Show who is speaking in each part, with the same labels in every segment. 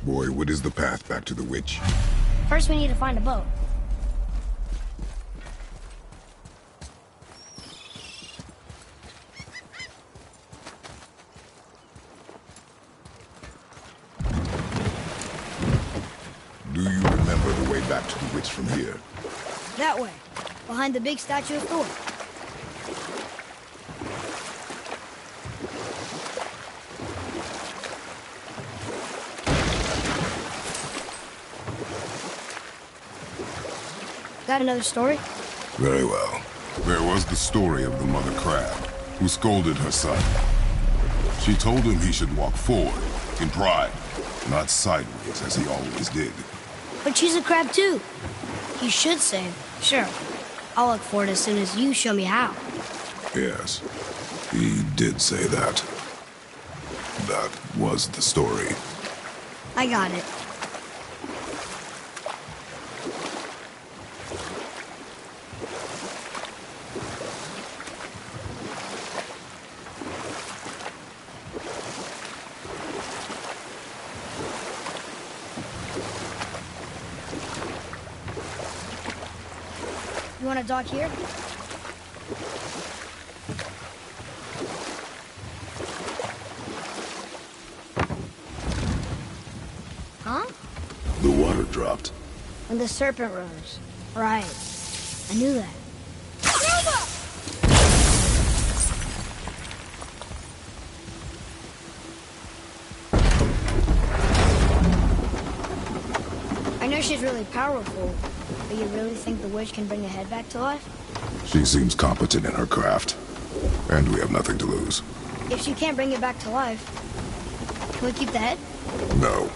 Speaker 1: Boy, what is the path back to the witch?
Speaker 2: First, we need to find a boat.
Speaker 1: Do you remember the way back to the witch from here?
Speaker 2: That way, behind the big statue of Thor. Got another story?
Speaker 1: Very well. There was the story of the mother crab, who scolded her son. She told him he should walk forward, in pride, not sideways as he always did.
Speaker 2: But she's a crab too. You should say, sure. I'll look for it as soon as you show me how.
Speaker 1: Yes, he did say that. That was the story.
Speaker 2: I got it. You want to dock here? Huh?
Speaker 1: The water dropped.
Speaker 2: When the serpent rose. Right. I knew that. I know she's really powerful, but you really think the witch can bring a head back to life?
Speaker 1: She seems competent in her craft, and we have nothing to lose.
Speaker 2: If she can't bring it back to life, can we keep the head?
Speaker 1: No.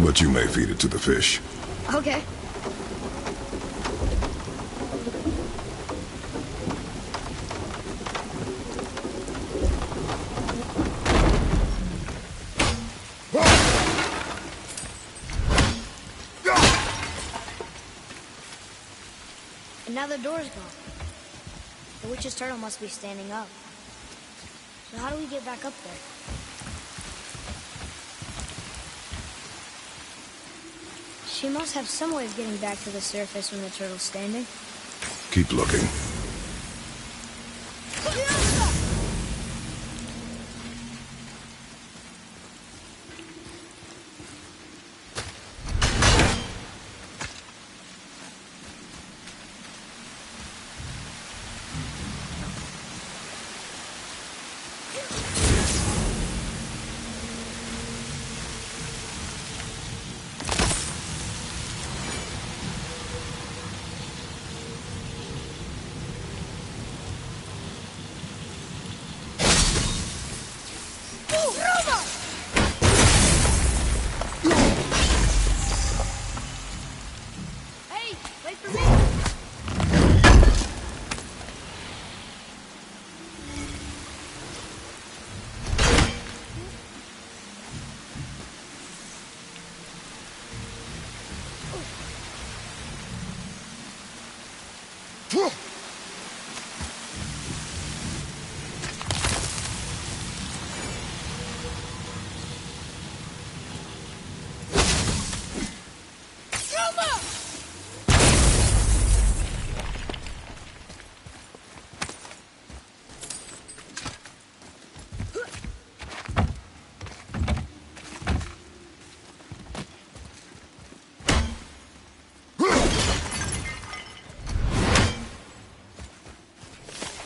Speaker 1: But you may feed it to the fish.
Speaker 2: Okay. And now the door's gone. The witch's turtle must be standing up. So how do we get back up there? She must have some way of getting back to the surface when the turtle's standing.
Speaker 1: Keep looking.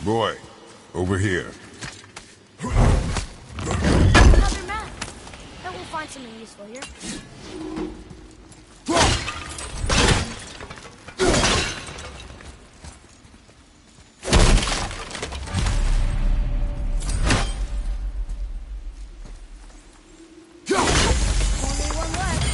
Speaker 1: Boy, over here.
Speaker 2: Another map. Bet we'll find something useful here. Only one left.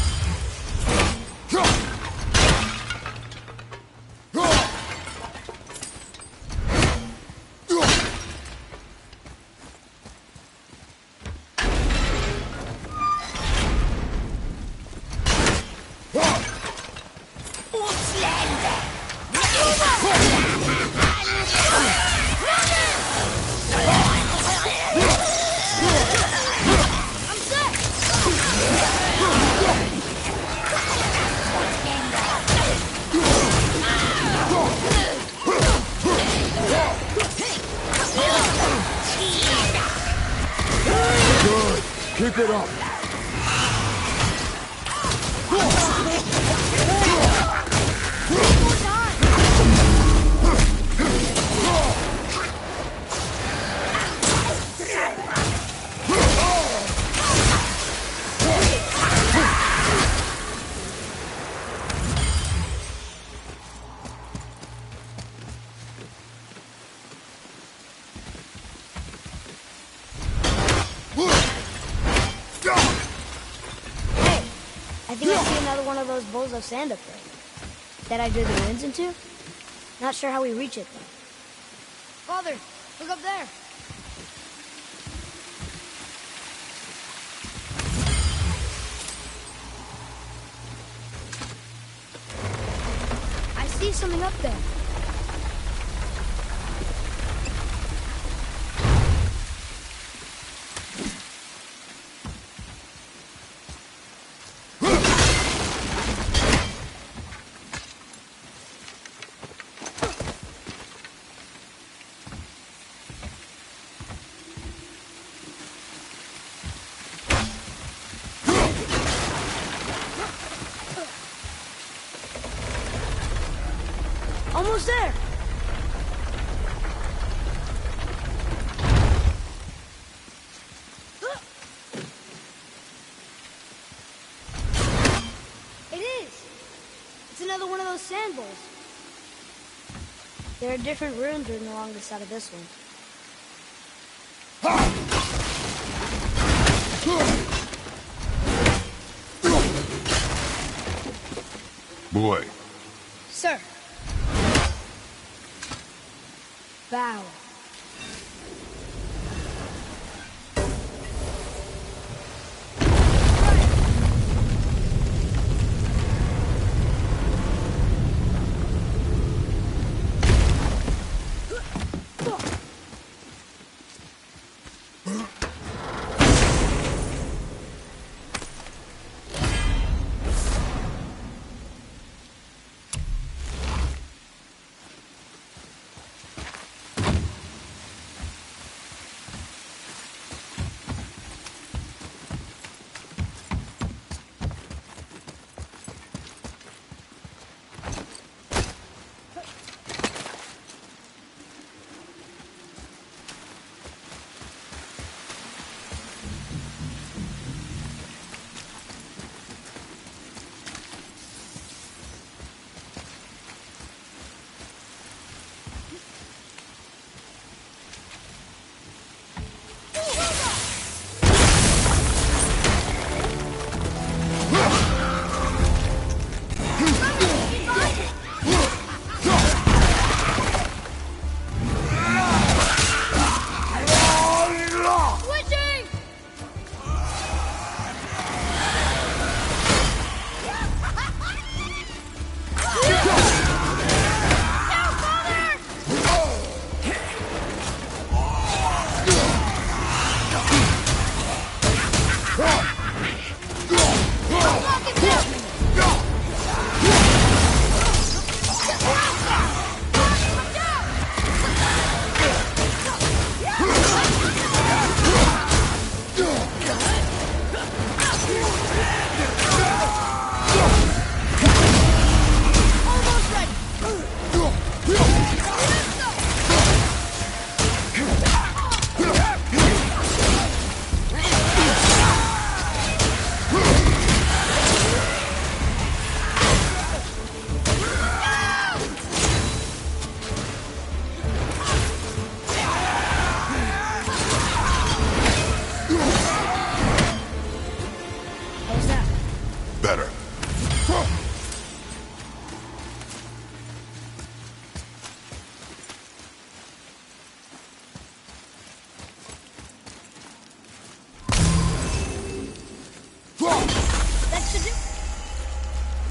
Speaker 2: Bowls of sand up there. That I drew the ruins into? Not sure how we reach it, though. Father, look up there. I see something up there. Almost there. It is. It's another one of those sand bowls. There are different ruins written along the side of this one.
Speaker 1: Boy.
Speaker 2: Sir. Bow.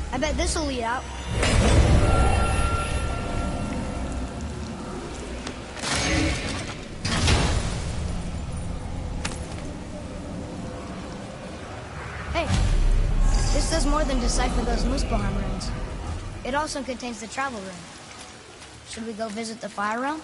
Speaker 2: I bet this'll lead out. Hey, this does more than decipher those Muspelheim runes. It also contains the travel rune. Should we go visit the fire realm?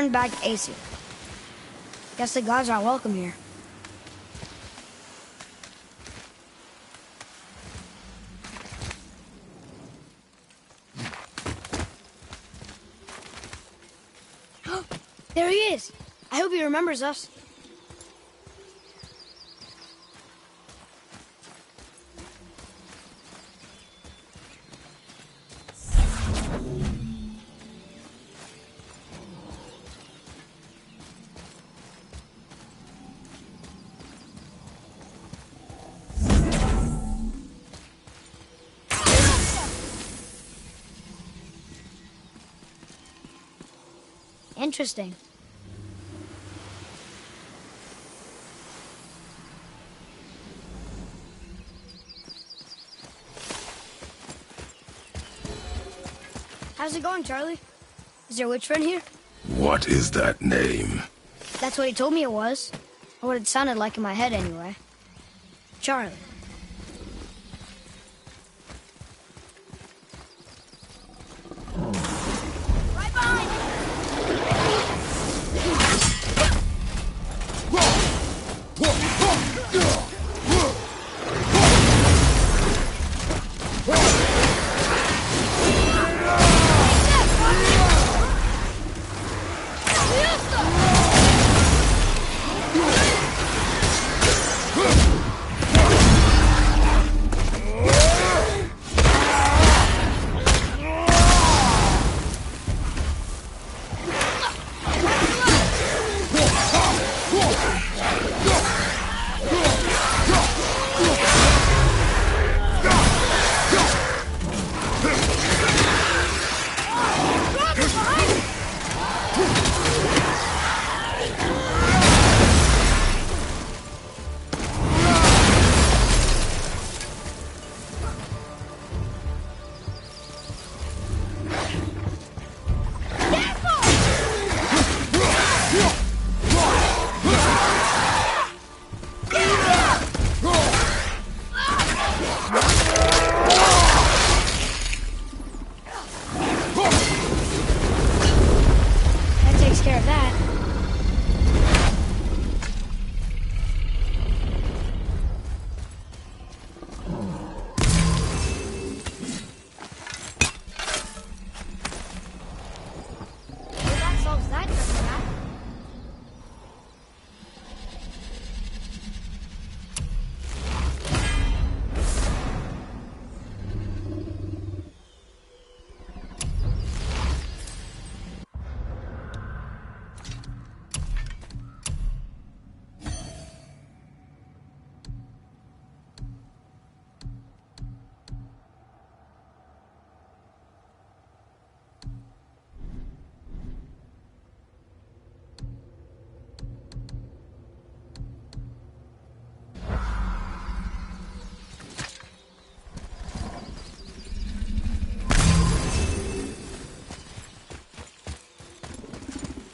Speaker 2: turned back Aesir. Guess the gods aren't welcome here. There he is! I hope he remembers us. Interesting. How's it going, Charlie? Is your witch friend here?
Speaker 1: What is that name?
Speaker 2: That's what he told me it was. Or what it sounded like in my head, anyway. Charlie. Right behind you!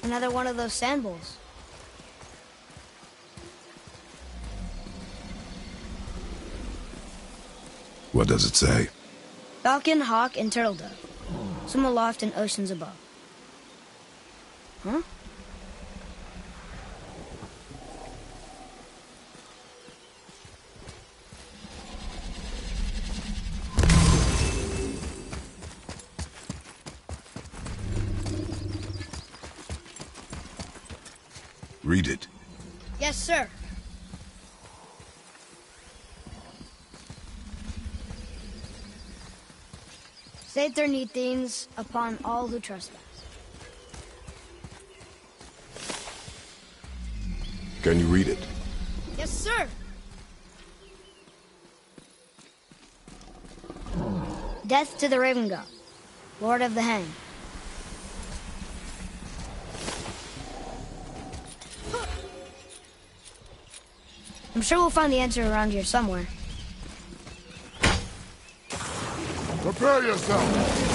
Speaker 2: Another one of those sand bowls.
Speaker 1: What does it say?
Speaker 2: Falcon, hawk, and turtle dove. Swim aloft in oceans above. Huh?
Speaker 1: Read it.
Speaker 2: Yes, sir. Say their neat things upon all who trespass.
Speaker 1: Can you read it?
Speaker 2: Yes, sir. Death to the Raven God, Lord of the Hang. I'm sure we'll find the answer around here somewhere.
Speaker 1: Prepare yourself!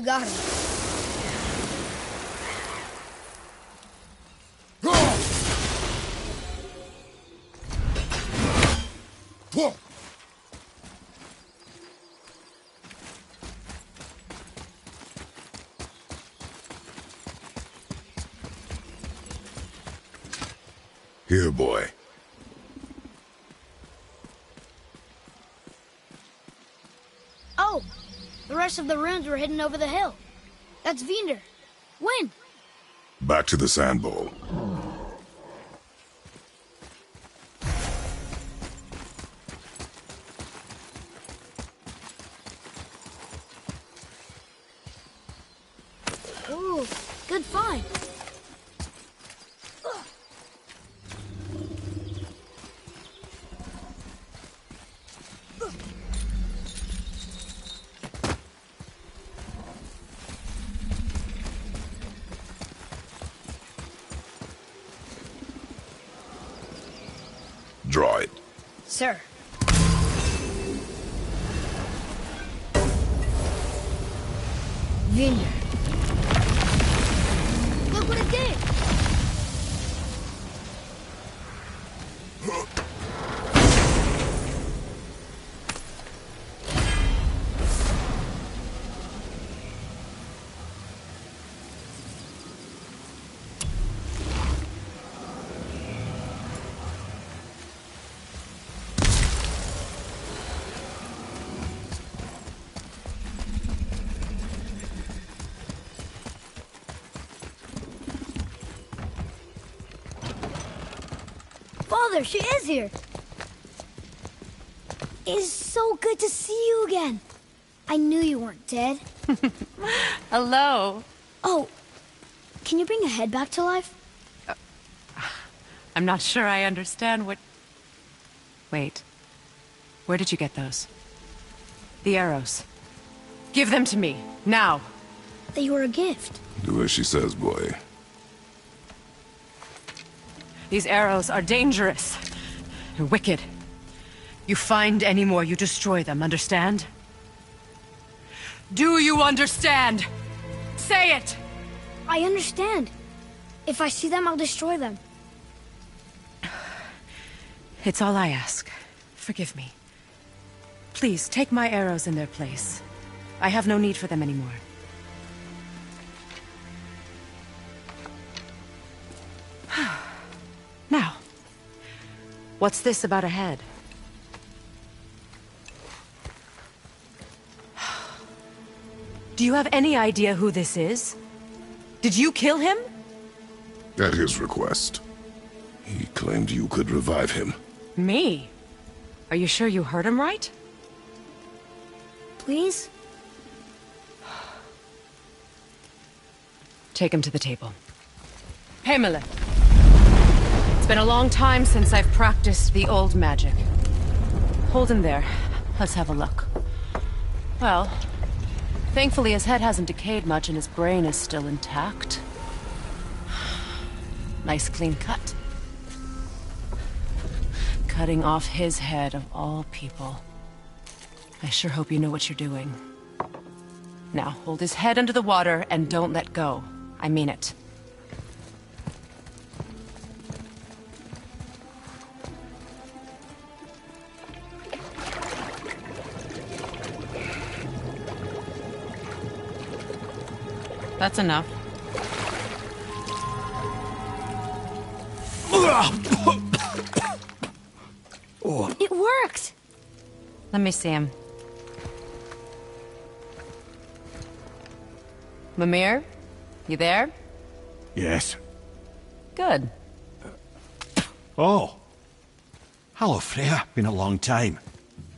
Speaker 2: got him.
Speaker 1: Here, boy.
Speaker 2: Oh, the rest of the runes were hidden over the hill. That's Vinder. When?
Speaker 1: Back to the sand bowl.
Speaker 2: Ooh, good find.
Speaker 1: Draw it.
Speaker 2: Sir. Vinder. Look what it did! Father, she is here! It is so good to see you again. I knew you weren't dead.
Speaker 3: Hello.
Speaker 2: Oh, can you bring a head back to life?
Speaker 3: I'm not sure I understand what... Wait. Where did you get those? The arrows. Give them to me, now.
Speaker 2: They were a gift.
Speaker 1: Do as she says, boy.
Speaker 3: These arrows are dangerous. They're wicked. You find any more, you destroy them, understand? Do you understand? Say it!
Speaker 2: I understand. If I see them, I'll destroy them.
Speaker 3: It's all I ask. Forgive me. Please, take my arrows in their place. I have no need for them anymore. Now, what's this about a head? Do you have any idea who this is? Did you kill him?
Speaker 1: At his request. He claimed you could revive him.
Speaker 3: Me? Are you sure you heard him right?
Speaker 2: Please?
Speaker 3: Take him to the table. Pamela. It's been a long time since I've practiced the old magic. Hold him there. Let's have a look. Well, thankfully his head hasn't decayed much and his brain is still intact. Nice clean cut. Cutting off his head of all people. I sure hope you know what you're doing. Now, hold his head under the water and don't let go. I mean it. That's enough.
Speaker 2: It worked!
Speaker 3: Let me see him. Mimir? You there?
Speaker 4: Yes.
Speaker 3: Good.
Speaker 4: Oh. Hello, Freya. Been a long time.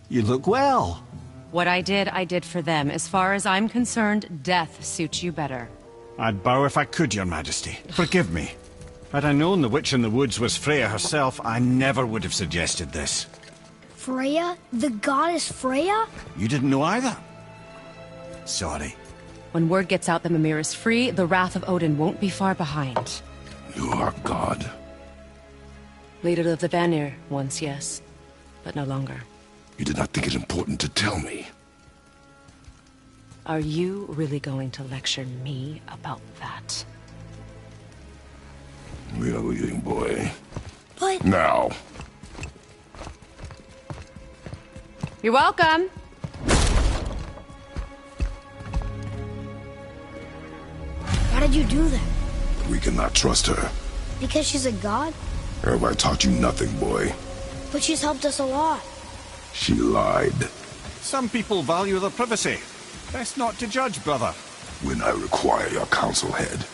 Speaker 4: You look well.
Speaker 3: What I did for them. As far as I'm concerned, death suits you better.
Speaker 4: I'd bow if I could, Your Majesty. Forgive me. Had I known the witch in the woods was Freya herself, I never would have suggested this.
Speaker 2: Freya? The goddess Freya?
Speaker 4: You didn't know either? Sorry.
Speaker 3: When word gets out that Mimir is free, the wrath of Odin won't be far behind.
Speaker 1: You are God.
Speaker 3: Leader of the Vanir, once, yes. But no longer.
Speaker 1: You did not think it important to tell me.
Speaker 3: Are you really going to lecture me about that?
Speaker 1: We are leaving, boy.
Speaker 2: But...
Speaker 1: Now.
Speaker 3: You're welcome.
Speaker 2: Why did you do that?
Speaker 1: We cannot trust her.
Speaker 2: Because she's a god?
Speaker 1: Have I taught you nothing, boy?
Speaker 2: But she's helped us a lot.
Speaker 1: She lied.
Speaker 4: Some people value their privacy. Best not to judge, brother.
Speaker 1: When I require your counsel, head,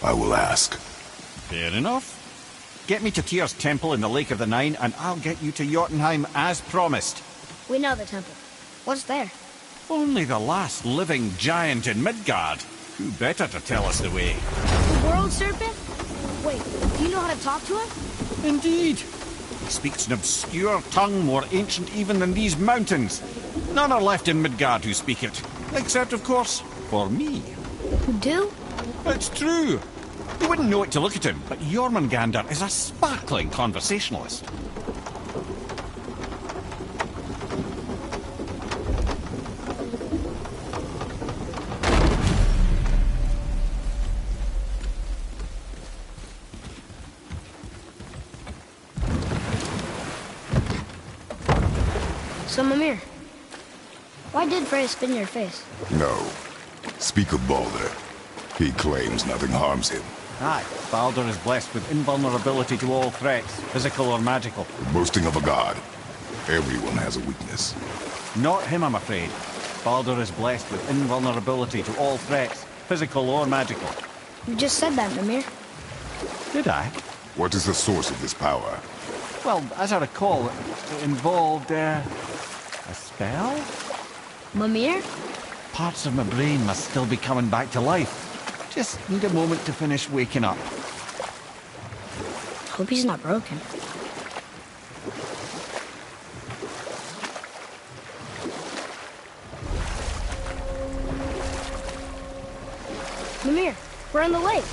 Speaker 1: I will ask.
Speaker 4: Fair enough. Get me to Tyr's temple in the Lake of the Nine, and I'll get you to Jotunheim as promised.
Speaker 2: We know the temple. What's there?
Speaker 4: Only the last living giant in Midgard. Who better to tell us the way?
Speaker 2: The World Serpent? Wait, do you know how to talk to him?
Speaker 4: Indeed. He speaks an obscure tongue more ancient even than these mountains. None are left in Midgard who speak it. Except, of course, for me.
Speaker 2: Who do?
Speaker 4: It's true. You wouldn't know it to look at him, but Jormungandr is a sparkling conversationalist.
Speaker 2: So, Mimir, why did Freya spin your face?
Speaker 1: No. Speak of Baldur. He claims nothing harms him.
Speaker 4: Aye, Baldur is blessed with invulnerability to all threats, physical or magical.
Speaker 1: The boasting of a god. Everyone has a weakness.
Speaker 4: Not him, I'm afraid. Baldur is blessed with invulnerability to all threats, physical or magical.
Speaker 2: You just said that, Mimir.
Speaker 4: Did I?
Speaker 1: What is the source of this power?
Speaker 4: Well, as I recall, it involved, a spell?
Speaker 2: Mimir?
Speaker 4: Parts of my brain must still be coming back to life. Just need a moment to finish waking up.
Speaker 2: Hope he's not broken. Mimir, we're on the lake.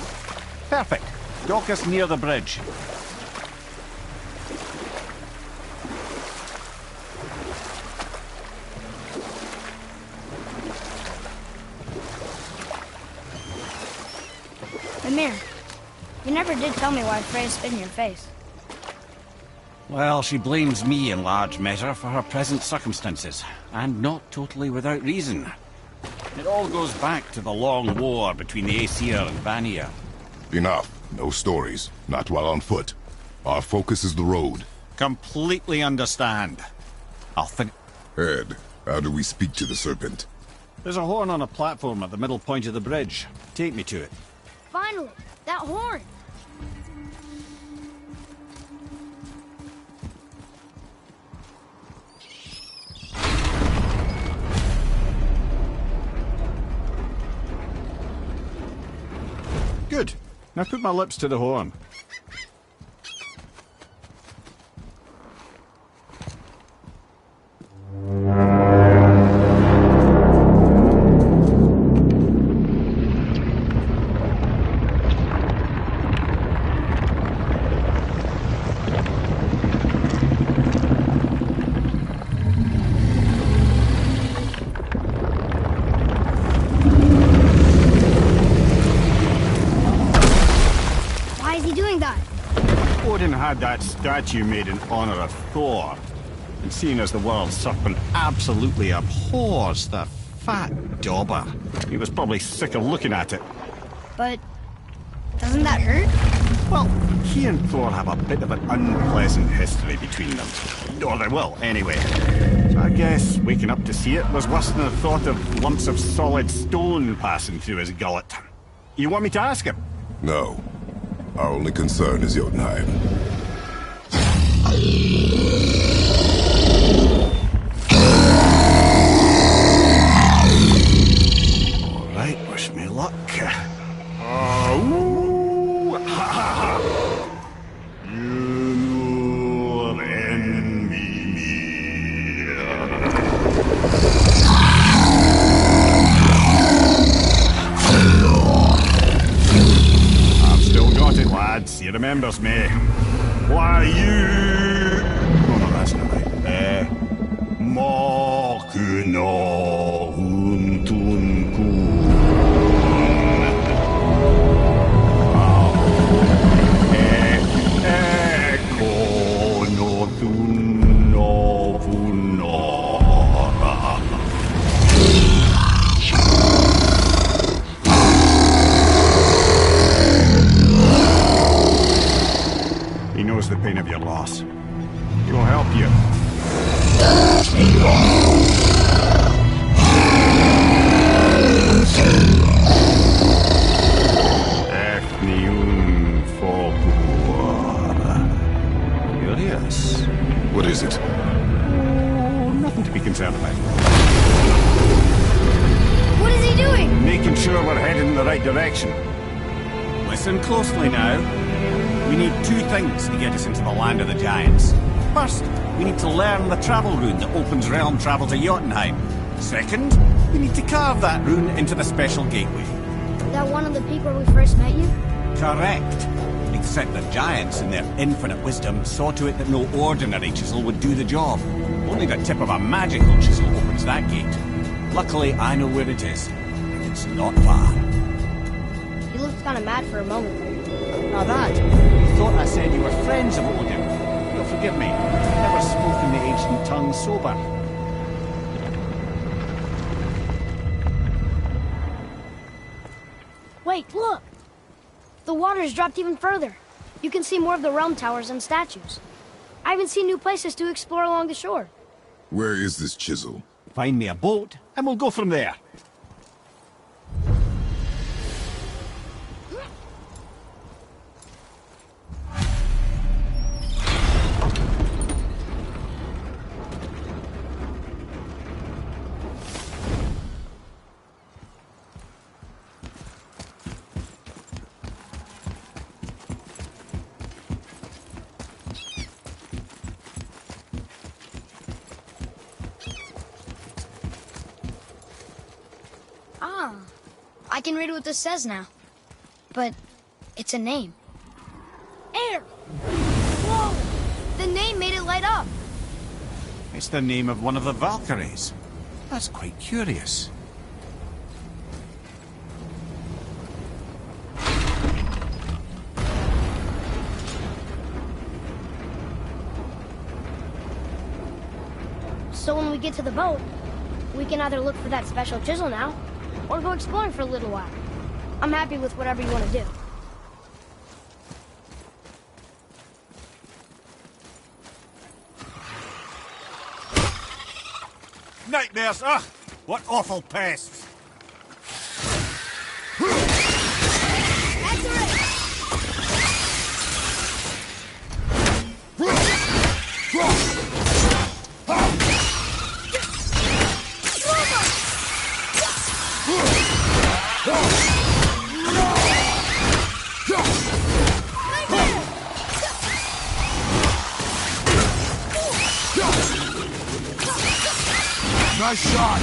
Speaker 4: Perfect. Dock us near the bridge.
Speaker 2: Mimir, you never did tell me why Freya spit in your face.
Speaker 4: Well, she blames me in large measure for her present circumstances, and not totally without reason. It all goes back to the long war between the Aesir and Vanir.
Speaker 1: Enough. No stories. Not while on foot. Our focus is the road.
Speaker 4: Completely understand. I'll think...
Speaker 1: Ed, how do we speak to the serpent?
Speaker 4: There's a horn on a platform at the middle point of the bridge. Take me to it.
Speaker 2: Finally, that horn.
Speaker 4: Good. Now put my lips to the horn. Had that statue made in honor of Thor. And seeing as the world serpent absolutely abhors the fat dauber, he was probably sick of looking at it.
Speaker 2: But doesn't that hurt?
Speaker 4: Well, he and Thor have a bit of an unpleasant history between them. Or they will, anyway. So I guess waking up to see it was worse than the thought of lumps of solid stone passing through his gullet. You want me to ask him?
Speaker 1: No. Our only concern is Jotunheim.
Speaker 4: Alright, wish me luck. I've still got it, lads. He remembers me. Why you... Oh no, that's not right. Mokuno huntun the pain of your loss. He will help you.
Speaker 1: Curious. What is it?
Speaker 4: Oh, nothing to be concerned about.
Speaker 2: What is he doing?
Speaker 4: Making sure we're heading in the right direction. Listen closely now. We need two things to get us into the land of the giants. First, we need to learn the travel rune that opens realm travel to Jotunheim. Second, we need to carve that rune into the special gateway.
Speaker 2: That one of the peak where we first met you?
Speaker 4: Correct. Except the giants, in their infinite wisdom, saw to it that no ordinary chisel would do the job. Only the tip of a magical chisel opens that gate. Luckily, I know where it is. It's not far.
Speaker 2: You looked kind of mad for a moment there.
Speaker 4: Now that, you thought I said you were friends of Odin. You'll forgive me. I've never spoken the ancient tongue sober.
Speaker 2: Wait, look! The water's dropped even further. You can see more of the realm towers and statues. I even see new places to explore along the shore.
Speaker 1: Where is this chisel?
Speaker 4: Find me a boat, and we'll go from there.
Speaker 2: I can read what this says now. But it's a name. Air! Whoa! The name made it light up.
Speaker 4: It's the name of one of the Valkyries. That's quite curious.
Speaker 2: So when we get to the boat, we can either look for that special chisel now, or go exploring for a little while. I'm happy with whatever you want to do.
Speaker 4: Nightmares! Ugh! What awful pests!
Speaker 1: Nice shot!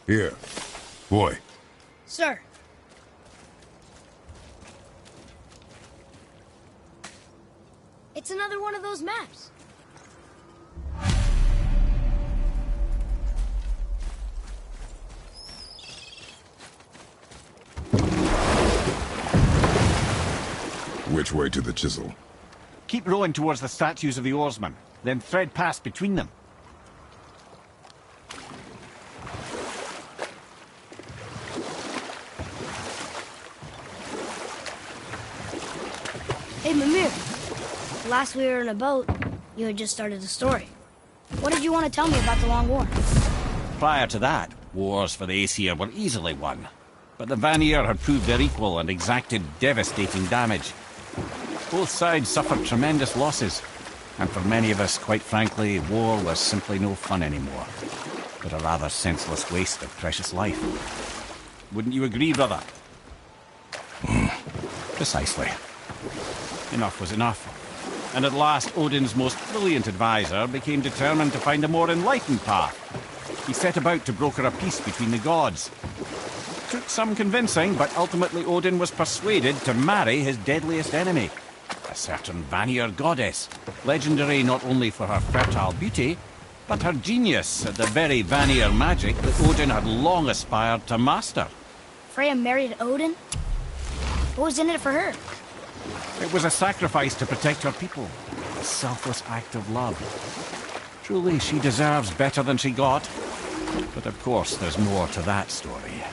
Speaker 1: Here. Boy.
Speaker 2: Sir. It's another one of those maps.
Speaker 1: Which way to the chisel?
Speaker 4: Keep rowing towards the statues of the oarsmen, then thread past between them.
Speaker 2: Hey, Mimir. Last we were in a boat, you had just started a story. What did you want to tell me about the Long War?
Speaker 4: Prior to that, wars for the Aesir were easily won. But the Vanir had proved their equal and exacted devastating damage. Both sides suffered tremendous losses, and for many of us, quite frankly, war was simply no fun anymore, but a rather senseless waste of precious life. Wouldn't you agree, brother? Precisely. Enough was enough. And at last, Odin's most brilliant advisor became determined to find a more enlightened path. He set about to broker a peace between the gods. It took some convincing, but ultimately Odin was persuaded to marry his deadliest enemy, a certain Vanir goddess, legendary not only for her fertile beauty, but her genius at the very Vanir magic that Odin had long aspired to master.
Speaker 2: Freya married Odin? What was in it for her?
Speaker 4: It was a sacrifice to protect her people. a selfless act of love. Truly, she deserves better than she got. But of course, there's more to that story.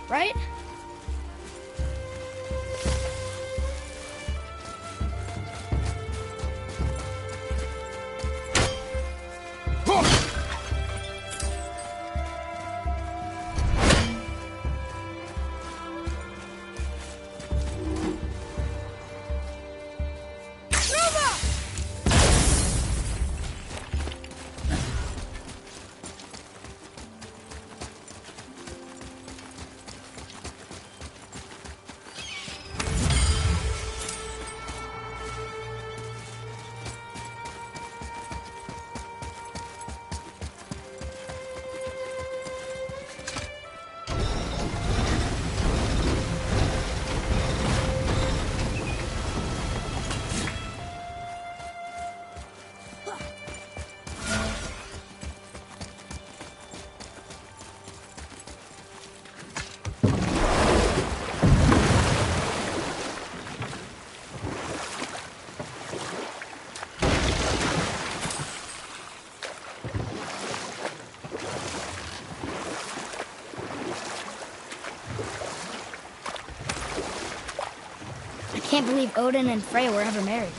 Speaker 2: Right? I can't believe Odin and Frey were ever married.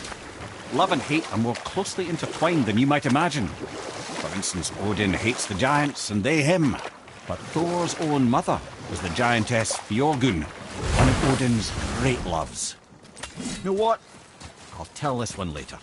Speaker 4: Love and hate are more closely intertwined than you might imagine. For instance, Odin hates the giants and they him. But Thor's own mother was the giantess Fjorgun, one of Odin's great loves. You know what? I'll tell this one later.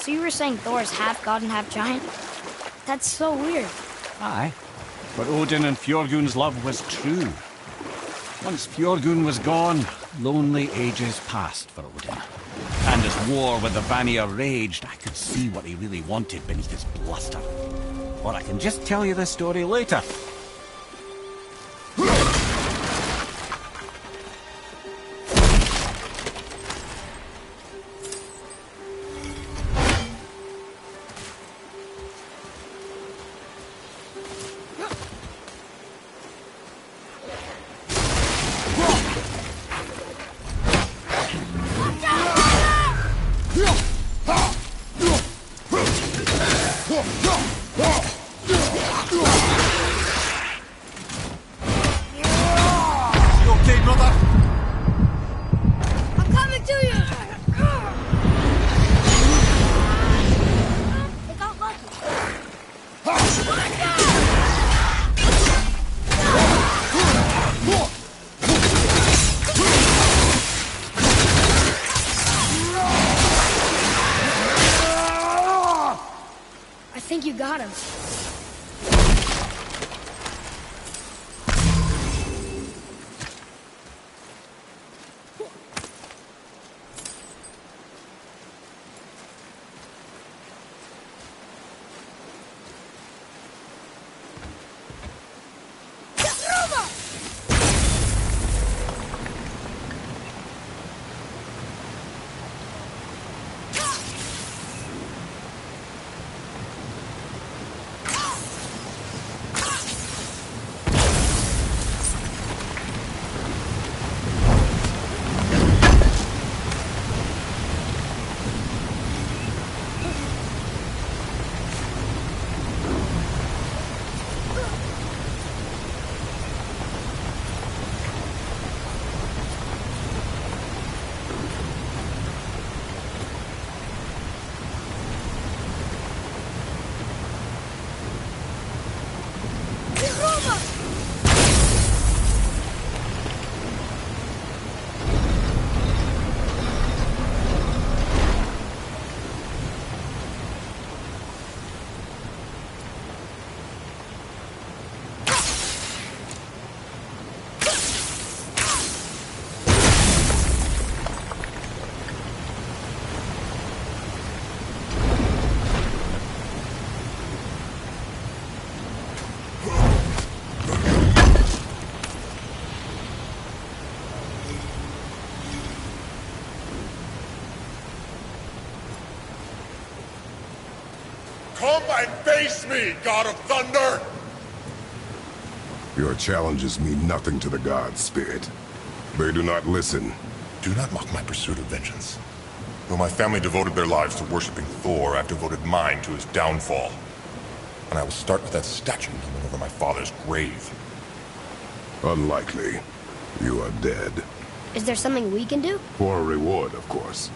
Speaker 2: So you were saying Thor is half god and half giant? That's so weird.
Speaker 4: Aye, but Odin and Fjorgun's love was true. Once Fjorgun was gone, lonely ages passed for Odin. And as war with the Vanir raged, I could see what he really wanted beneath his bluster. Or I can just tell you the story later.
Speaker 1: Come and face me, God of Thunder! Your challenges mean nothing to the gods, Spirit. They do not listen.
Speaker 5: Do not mock my pursuit of vengeance. Though my family devoted their lives to worshipping Thor, I've devoted mine to his downfall. And I will start with that statue looming over my father's grave.
Speaker 1: Unlikely. You are dead.
Speaker 2: Is there something we can do?
Speaker 1: For a reward, of course.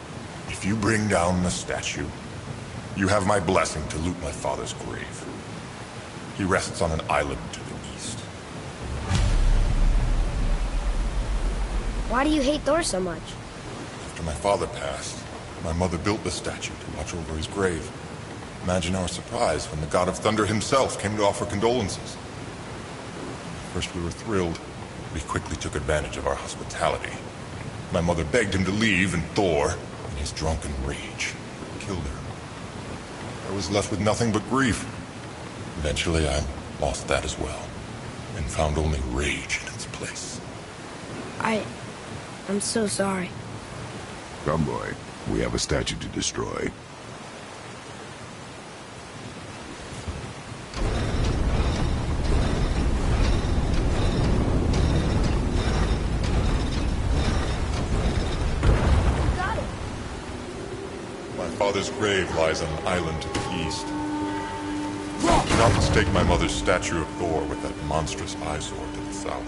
Speaker 5: If you bring down the statue, you have my blessing to loot my father's grave. He rests on an island to the east.
Speaker 2: Why do you hate Thor so much?
Speaker 5: After my father passed, my mother built the statue to watch over his grave. Imagine our surprise when the God of Thunder himself came to offer condolences. First we were thrilled, but he quickly took advantage of our hospitality. My mother begged him to leave, and Thor, in his drunken rage, killed her. I was left with nothing but grief. Eventually I lost that as well, and found only rage in its place.
Speaker 2: I'm so sorry.
Speaker 1: Come, boy. We have a statue to destroy.
Speaker 5: Father's grave lies on an island to the east. Do not mistake my mother's statue of Thor with that monstrous eyesore to the south.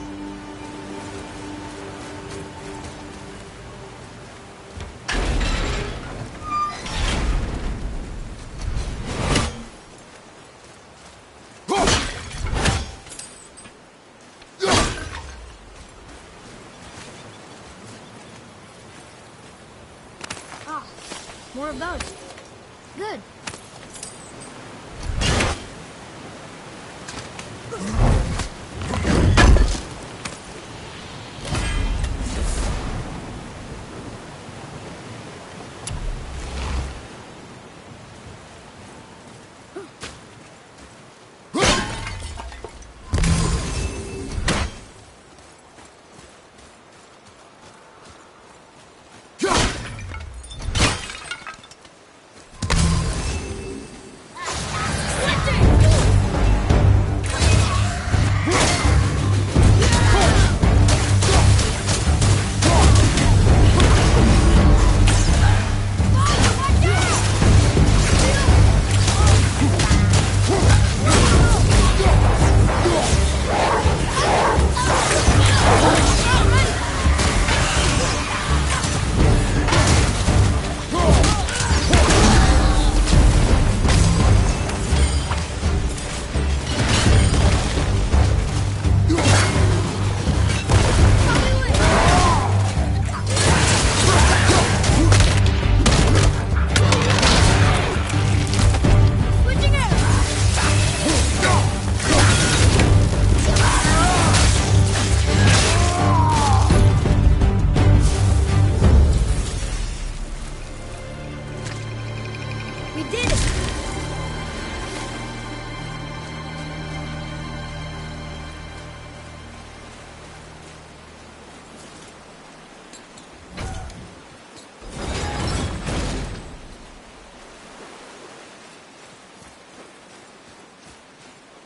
Speaker 2: More of those. Good.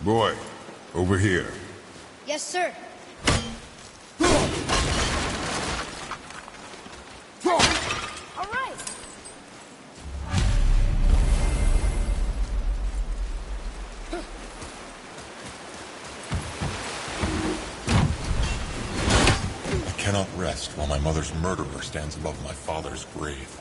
Speaker 1: Boy, over here.
Speaker 2: Yes, sir. All right.
Speaker 5: I cannot rest while my mother's murderer stands above my father's grave.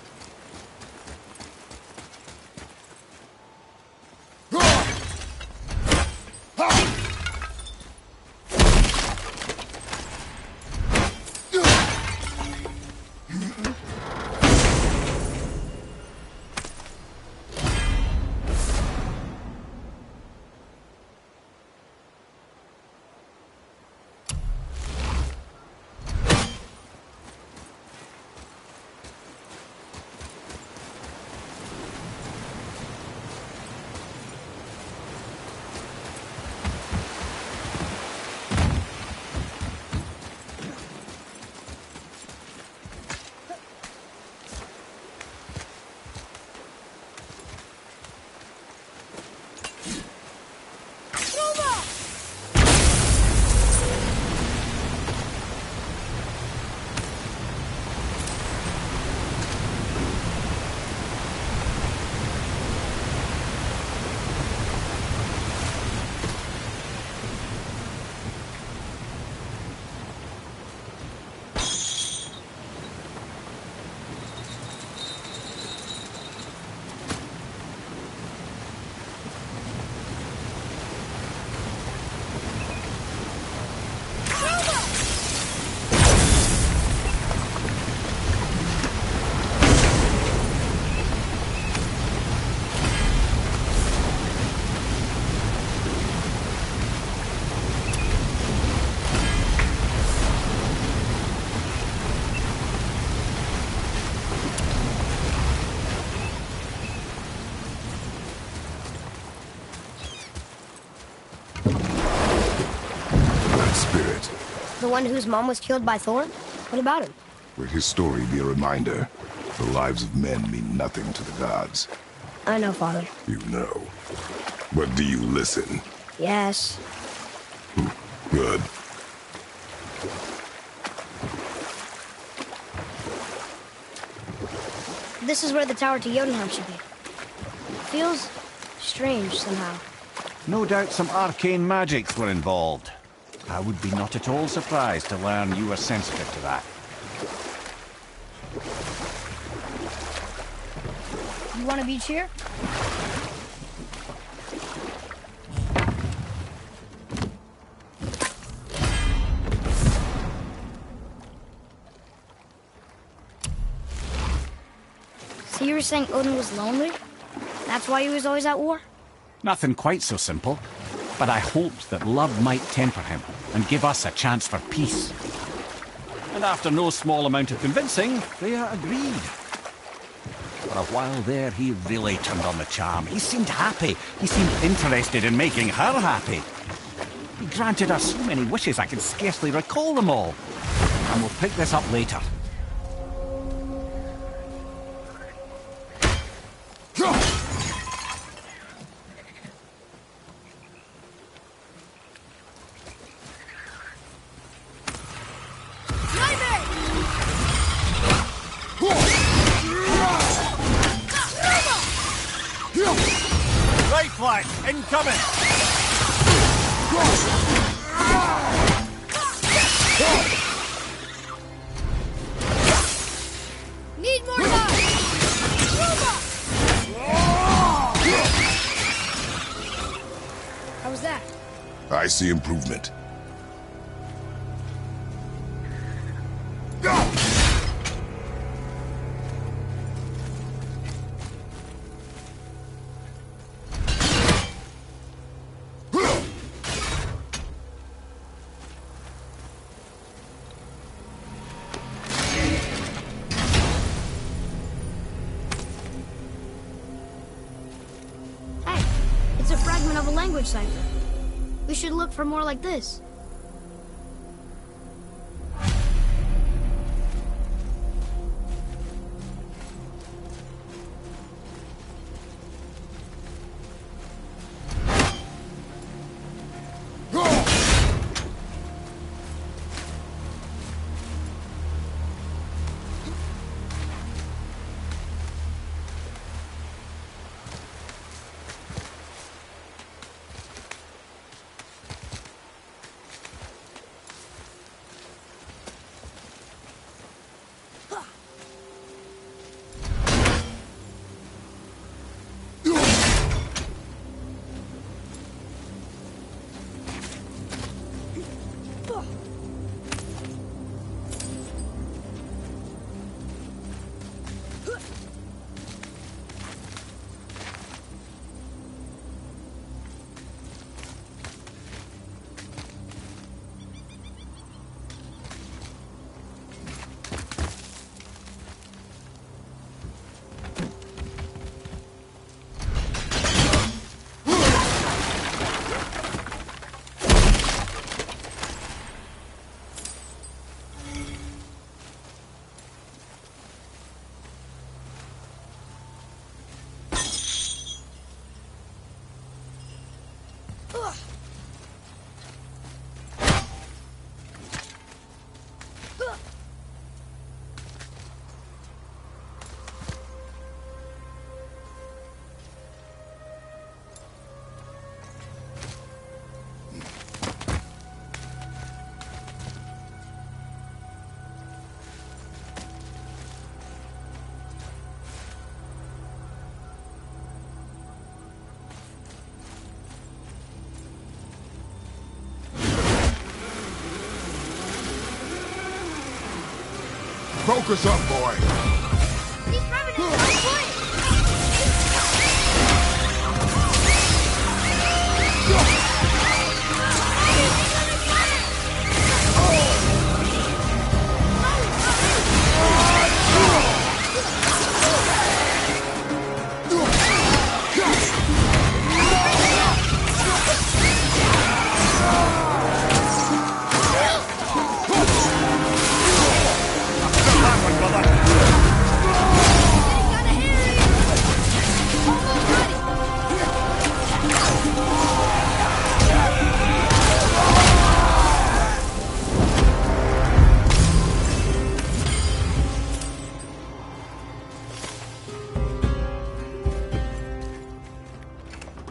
Speaker 2: The one whose mom was killed by Thor? What about him?
Speaker 1: Let his story be a reminder. The lives of men mean nothing to the gods.
Speaker 2: I know, Father.
Speaker 1: You know. But do you listen?
Speaker 2: Yes.
Speaker 1: Good.
Speaker 2: This is where the tower to Jotunheim should be. Feels strange somehow.
Speaker 4: No doubt some arcane magics were involved. I would be not at all surprised to learn you were sensitive to that.
Speaker 2: You want a beach here? So you were saying Odin was lonely? That's why he was always at war?
Speaker 4: Nothing quite so simple. But I hoped that love might temper him and give us a chance for peace. And after no small amount of convincing, Freya agreed. For a while there, he really turned on the charm. He seemed happy. He seemed interested in making her happy. He granted her so many wishes I can scarcely recall them all. And we'll pick this up later. Right flank, incoming!
Speaker 2: Need more life! How was that?
Speaker 1: I see improvement.
Speaker 2: Of a language cipher. We should look for more like this.
Speaker 1: Focus up, boy.
Speaker 2: These revenants are quick.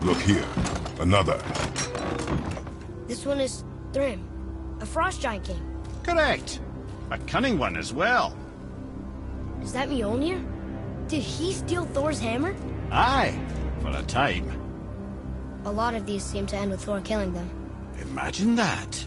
Speaker 1: Look here. Another.
Speaker 2: This one is Thrym, a frost giant king.
Speaker 4: Correct. A cunning one as well.
Speaker 2: Is that Mjolnir? Did he steal Thor's hammer?
Speaker 4: Aye, for a time.
Speaker 2: A lot of these seem to end with Thor killing them.
Speaker 4: Imagine that.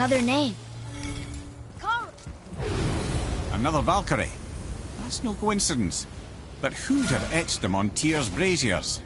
Speaker 2: Another name.
Speaker 4: Cory! Another Valkyrie. That's no coincidence. But who'd have etched them on Tyr's braziers?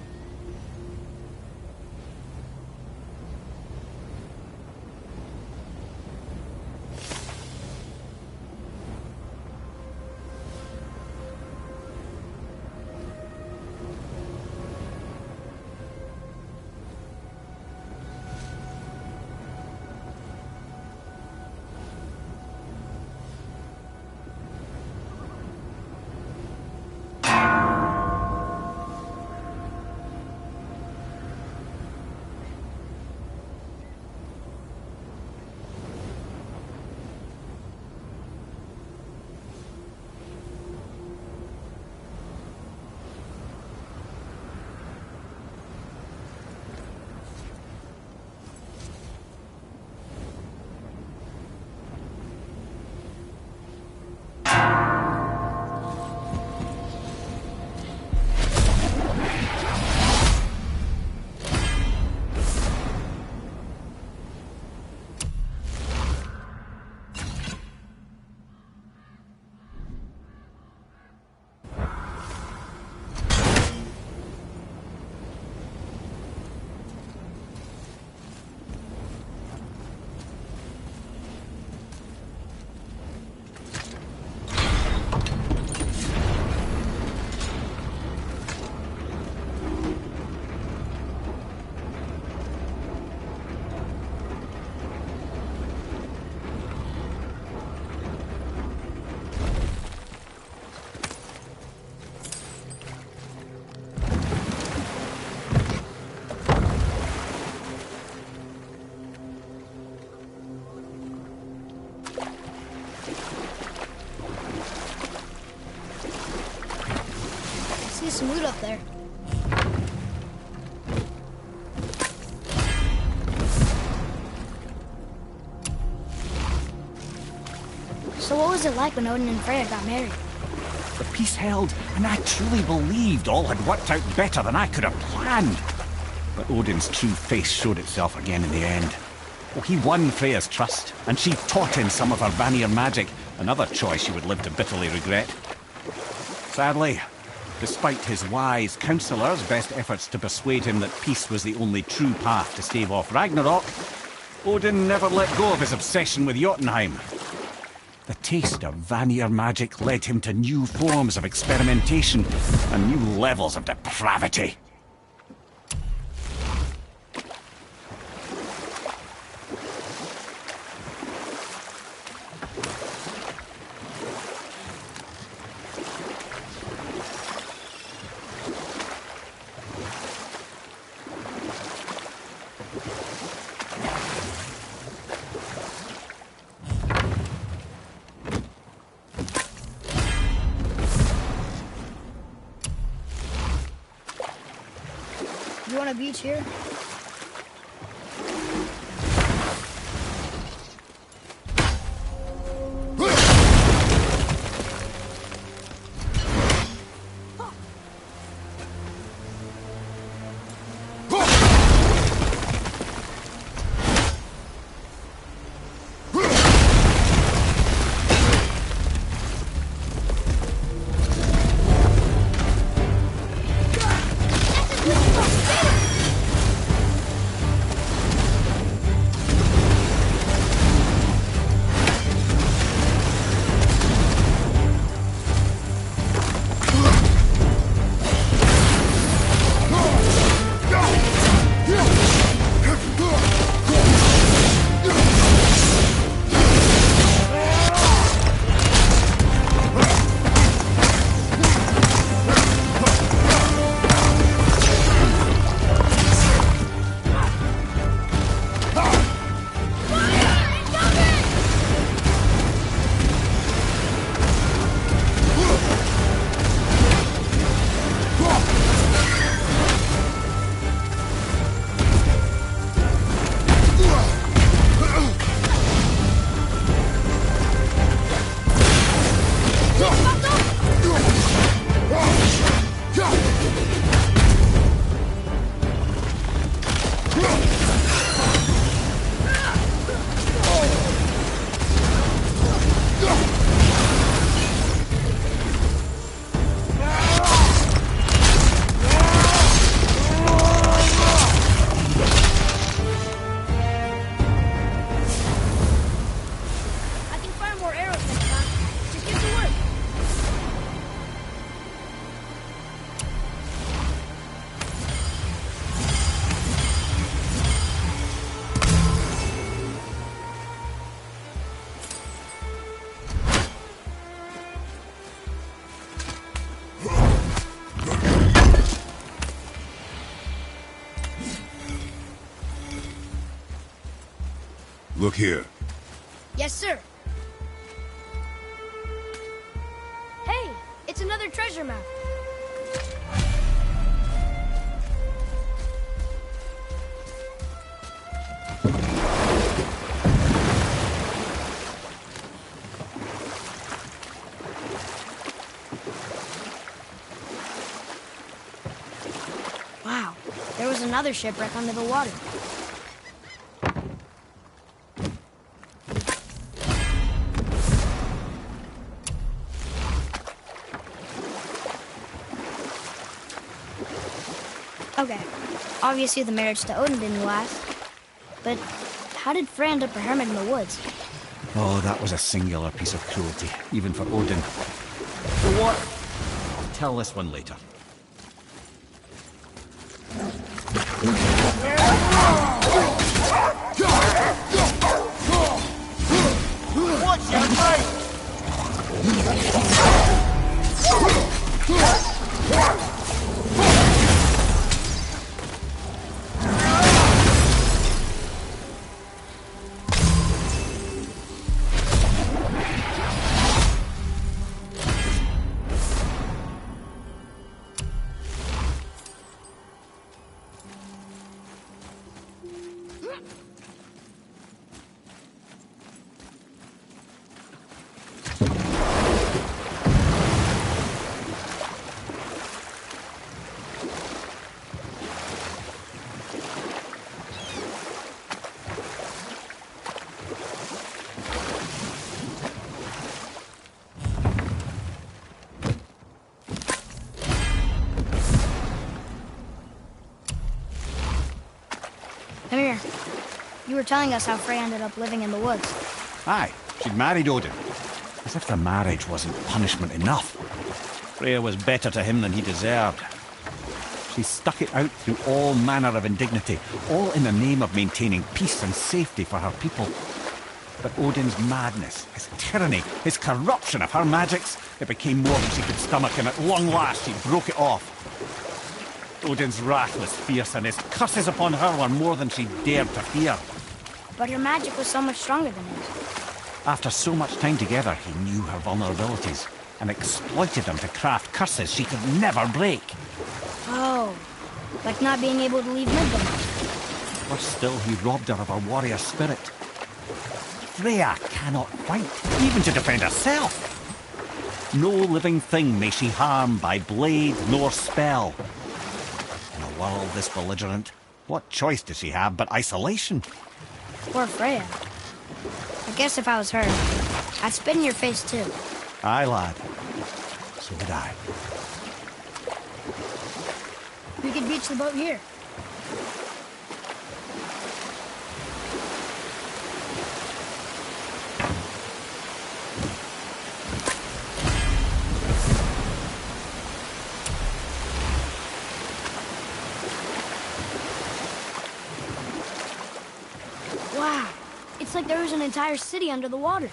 Speaker 2: Some loot up there. So what was it like when Odin and Freya got married?
Speaker 4: The peace held, and I truly believed all had worked out better than I could have planned. But Odin's true face showed itself again in the end. Oh, he won Freya's trust, and she taught him some of her Vanir magic, another choice she would live to bitterly regret. Sadly, despite his wise counselors' best efforts to persuade him that peace was the only true path to stave off Ragnarok, Odin never let go of his obsession with Jotunheim. The taste of Vanir magic led him to new forms of experimentation and new levels of depravity.
Speaker 2: You want a beach here?
Speaker 1: Look here.
Speaker 2: Yes, sir. Hey, it's another treasure map. Wow, there was another shipwreck under the water. Okay, obviously the marriage to Odin didn't last, but how did Frey end up a hermit in the woods?
Speaker 4: Oh, that was a singular piece of cruelty, even for Odin. For what? I'll tell this one later.
Speaker 6: Watch your face!
Speaker 2: You were telling us how Frey ended up living in the woods.
Speaker 4: Aye, she'd married Odin. As if the marriage wasn't punishment enough. Freya was better to him than he deserved. She stuck it out through all manner of indignity, all in the name of maintaining peace and safety for her people. But Odin's madness, his tyranny, his corruption of her magics, it became more than she could stomach, and at long last she broke it off. Odin's wrath was fierce, and his curses upon her were more than she dared to fear.
Speaker 2: But her magic was so much stronger than his.
Speaker 4: After so much time together, he knew her vulnerabilities, and exploited them to craft curses she could never break.
Speaker 2: Oh, like not being able to leave Midgard.
Speaker 4: Worse still, he robbed her of her warrior spirit. Freya cannot fight, even to defend herself. No living thing may she harm by blade nor spell. In a world this belligerent, what choice does she have but isolation?
Speaker 2: Poor Freya. I guess if I was her, I'd spit in your face too.
Speaker 4: Aye, lad. So would I.
Speaker 2: We could beach the boat here. Wow, it's like there was an entire city under the water.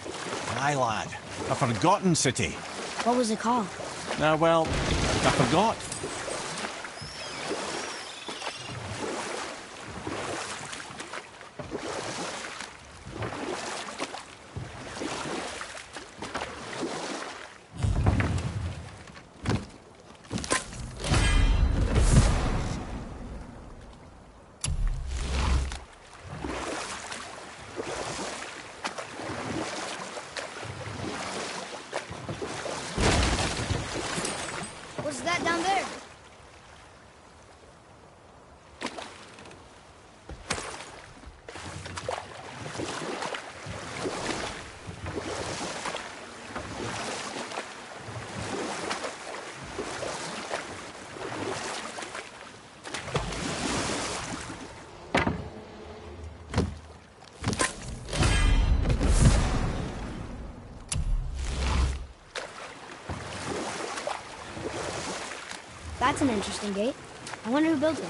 Speaker 4: Aye, lad. A forgotten city.
Speaker 2: What was it called?
Speaker 4: Well, I forgot.
Speaker 2: What's that down there? That's an interesting gate. I wonder who built it.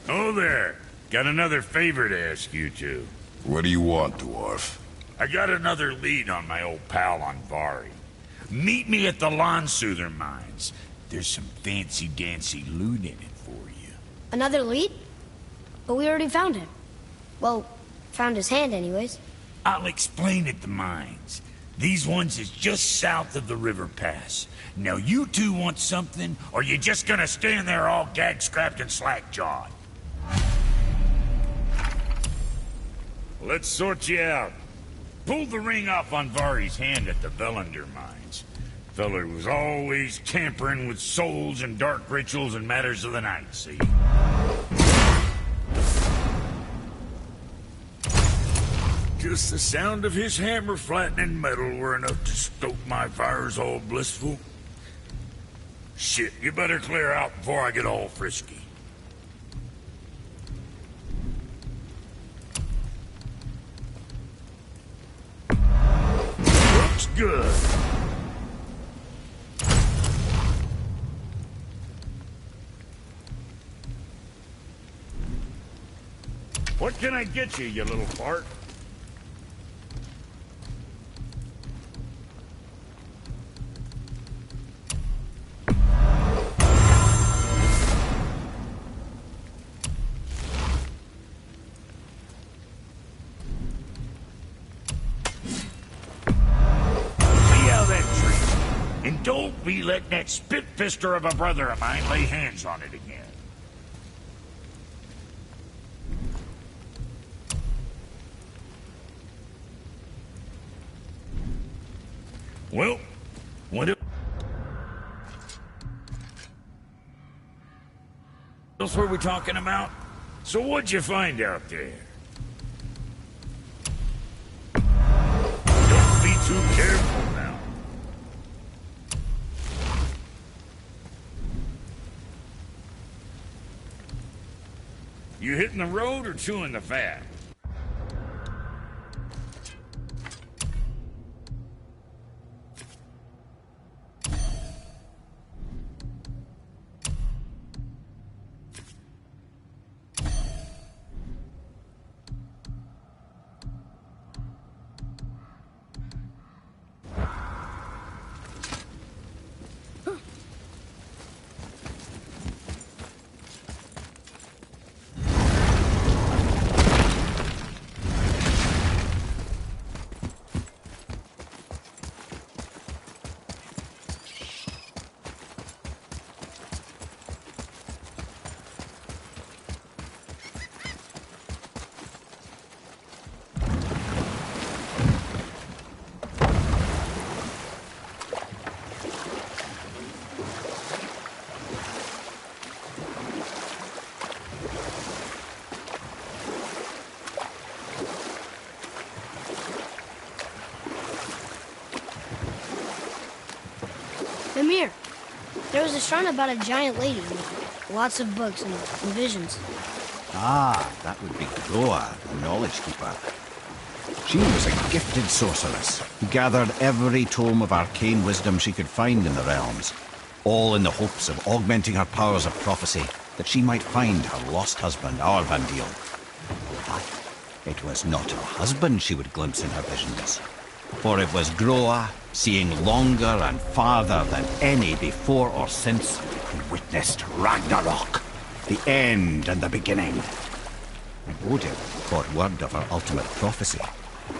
Speaker 7: Oh there! Got another favor to ask you two.
Speaker 1: What do you want, dwarf?
Speaker 7: I got another lead on my old pal on Vari. Meet me at the Lawn Soother Mines. There's some fancy-dancy loot in it for you.
Speaker 2: Another lead? But we already found him. Well, found his hand anyways.
Speaker 7: I'll explain at the mines. These ones is just south of the river pass. Now you two want something, or you just gonna stand there all gag-scrapped and slack-jawed? Let's sort you out. Pulled the ring off on Vari's hand at the Velander mines. Feller was always tampering with souls and dark rituals and matters of the night, see? Just the sound of his hammer flattening metal were enough to stoke my fires all blissful. Shit, you better clear out before I get all frisky. Looks good. What can I get you, you little fart? Don't be letting that spit-fister of a brother of mine lay hands on it again. Well, what else were we talking about? So what'd you find out there? Don't be too careful now. You hitting the road or chewing the fat?
Speaker 2: Mimir, there was a shrine about a giant lady with lots of books and visions.
Speaker 4: Ah, that would be Groa, the Knowledge Keeper. She was a gifted sorceress who gathered every tome of arcane wisdom she could find in the realms, all in the hopes of augmenting her powers of prophecy, that she might find her lost husband, Arvandil. But it was not her husband she would glimpse in her visions, for it was Groa, seeing longer and farther than any before or since, who witnessed Ragnarok, the end and the beginning. When Odin caught word of her ultimate prophecy,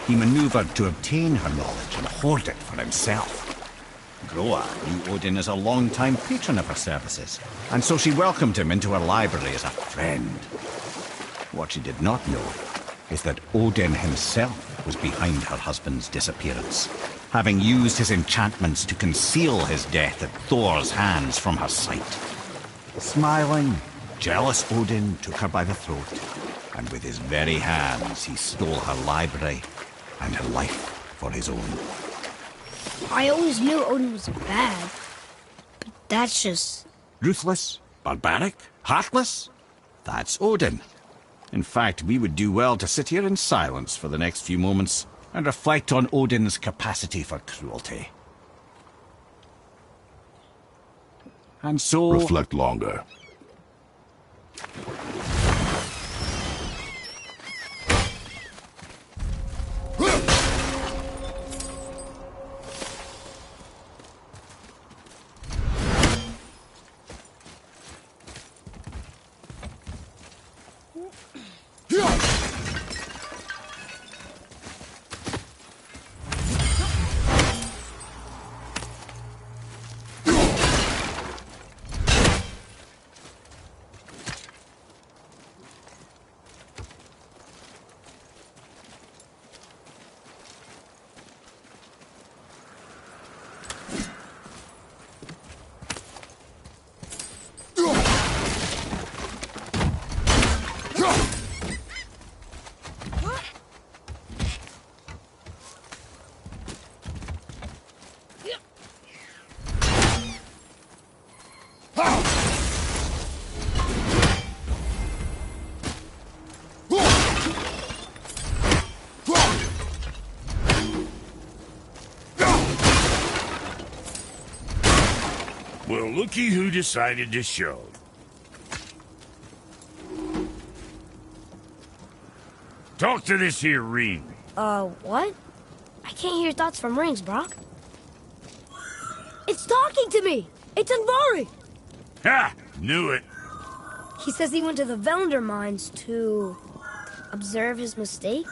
Speaker 4: he maneuvered to obtain her knowledge and hoard it for himself. Groa knew Odin as a long-time patron of her services, and so she welcomed him into her library as a friend. What she did not know is that Odin himself was behind her husband's disappearance, having used his enchantments to conceal his death at Thor's hands from her sight. Smiling, jealous Odin took her by the throat, and with his very hands he stole her library and her life for his own.
Speaker 2: I always knew Odin was bad, but that's just...
Speaker 4: Ruthless, barbaric, heartless? That's Odin. In fact, we would do well to sit here in silence for the next few moments and reflect on Odin's capacity for cruelty. And so...
Speaker 1: Reflect longer.
Speaker 7: Well, looky who decided to show. Talk to this here ring.
Speaker 2: What? I can't hear thoughts from rings, Brock. It's talking to me! It's Anvari!
Speaker 7: Ha! Knew it.
Speaker 2: He says he went to the Velander mines to observe his mistake,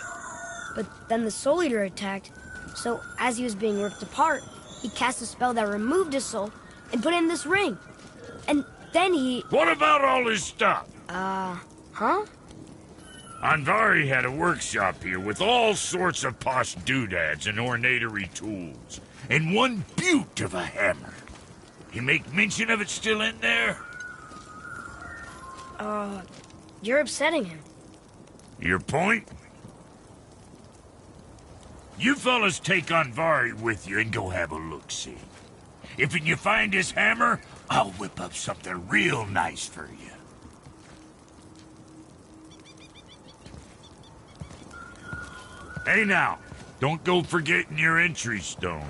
Speaker 2: but then the Soul Eater attacked, so as he was being ripped apart, he cast a spell that removed his soul and put in this ring. And then he...
Speaker 7: What about all his stuff?
Speaker 2: Huh?
Speaker 7: Anvari had a workshop here with all sorts of posh doodads and ornatery tools, and one beaut of a hammer. You make mention of it still in there?
Speaker 2: You're upsetting him.
Speaker 7: Your point? You fellas take Anvari with you and go have a look-see. If you find his hammer, I'll whip up something real nice for you. Hey now, don't go forgetting your entry stone.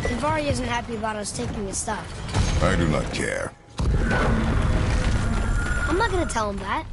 Speaker 2: Anvari isn't happy about us taking his stuff.
Speaker 1: I do not care.
Speaker 2: I'm not gonna tell him that.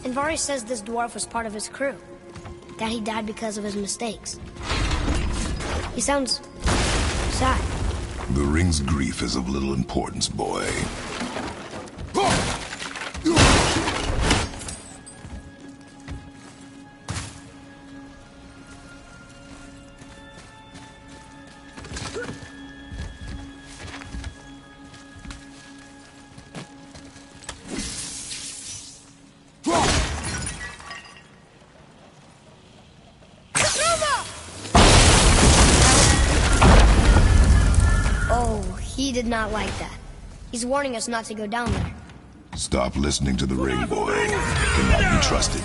Speaker 2: Anvari says this dwarf was part of his crew, that he died because of his mistakes. He sounds sad.
Speaker 1: The ring's grief is of little importance, boy.
Speaker 2: He did not like that. He's warning us not to go down there.
Speaker 1: Stop listening to the ring, boy. It cannot be trusted.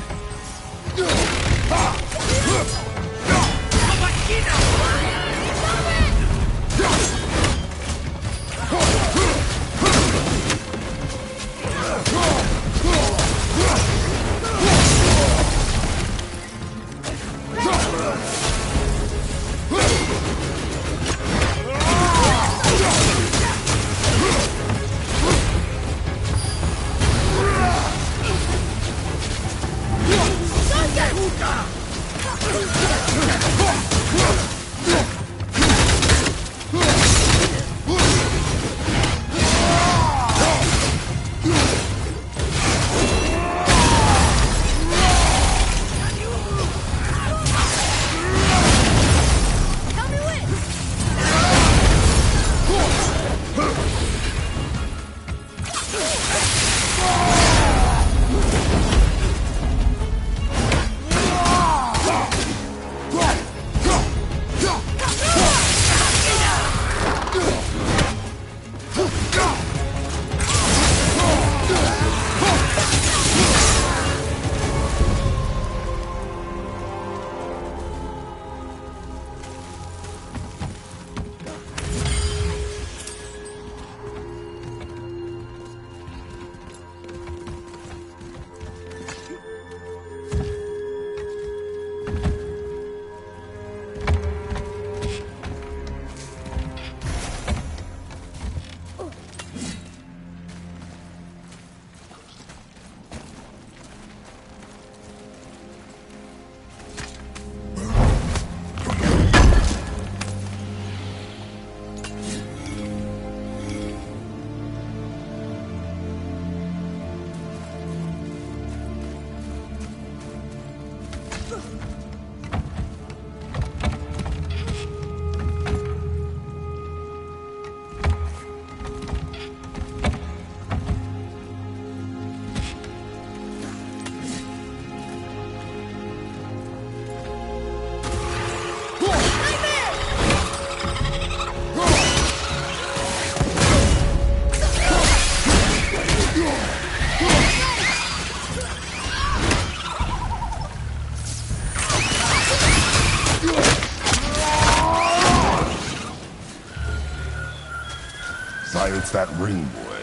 Speaker 1: silence that ring, boy?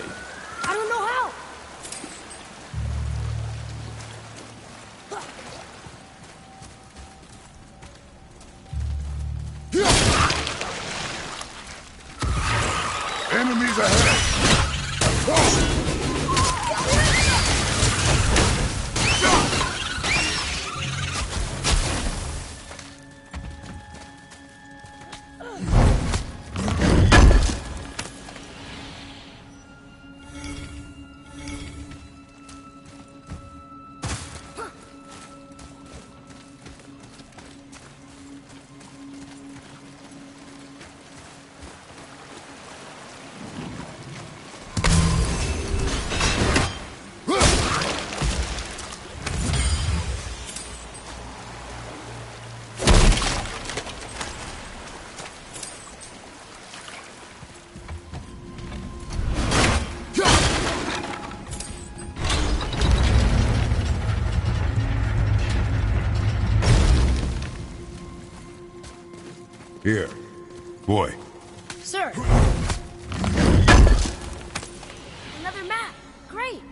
Speaker 2: I don't know how.
Speaker 1: Enemies ahead! Here. Boy.
Speaker 2: Sir. Another map. Great.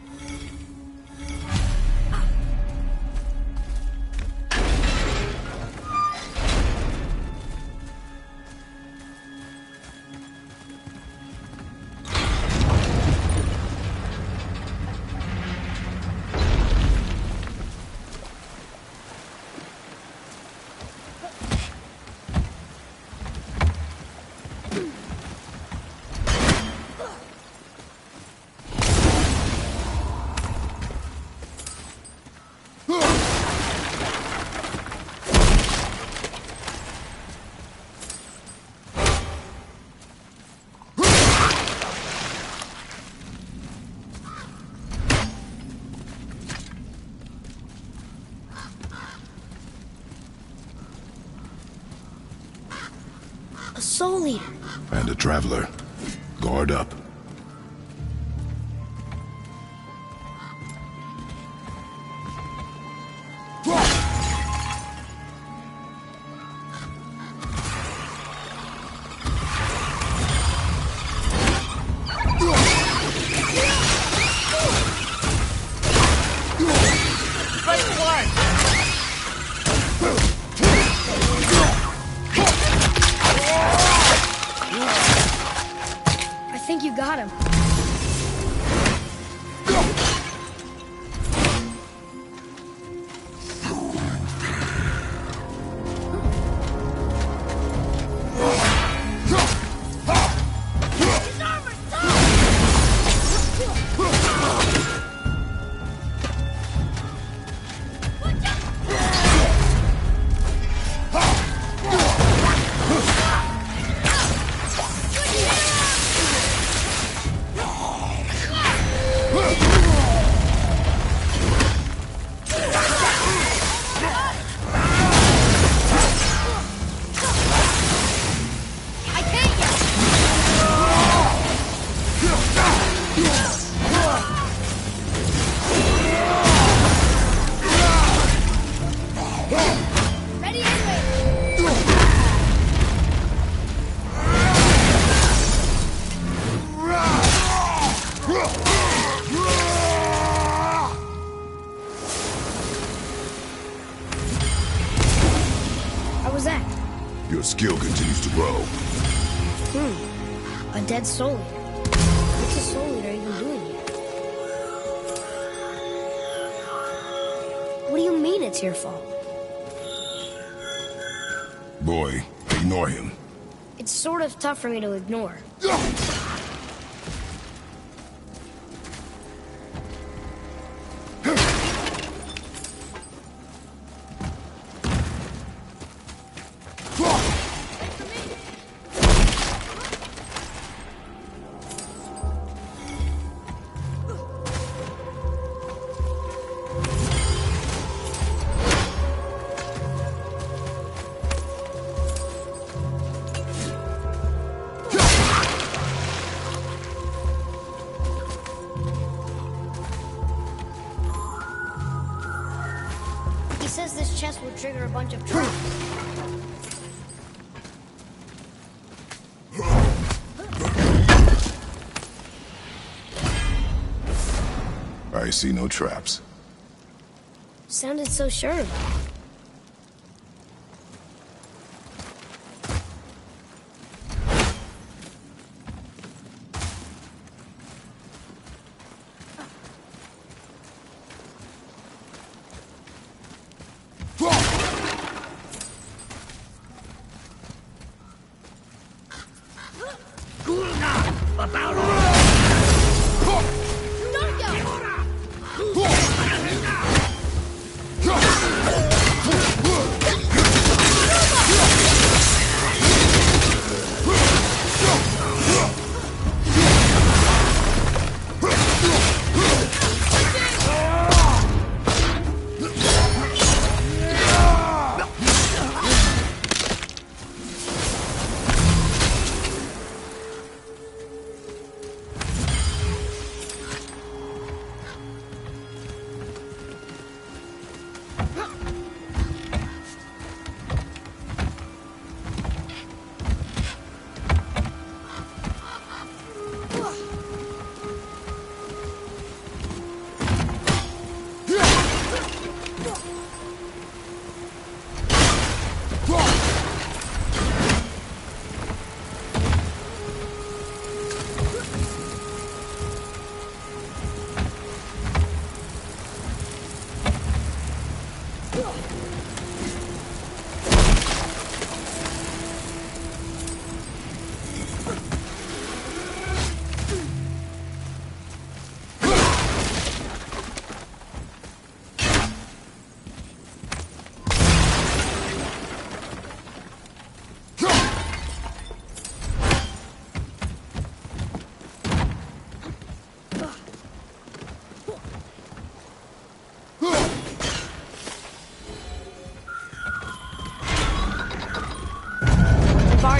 Speaker 2: A soul eater.
Speaker 1: And a traveler. Guard up.
Speaker 2: I think you got him.
Speaker 1: Your skill continues to grow.
Speaker 2: A dead soul eater. What's a soul eater even doing here? What do you mean it's your fault?
Speaker 1: Boy, ignore him.
Speaker 2: It's sort of tough for me to ignore. He says this chest will trigger a bunch of traps.
Speaker 1: I see no traps.
Speaker 2: Sounded so sure about it.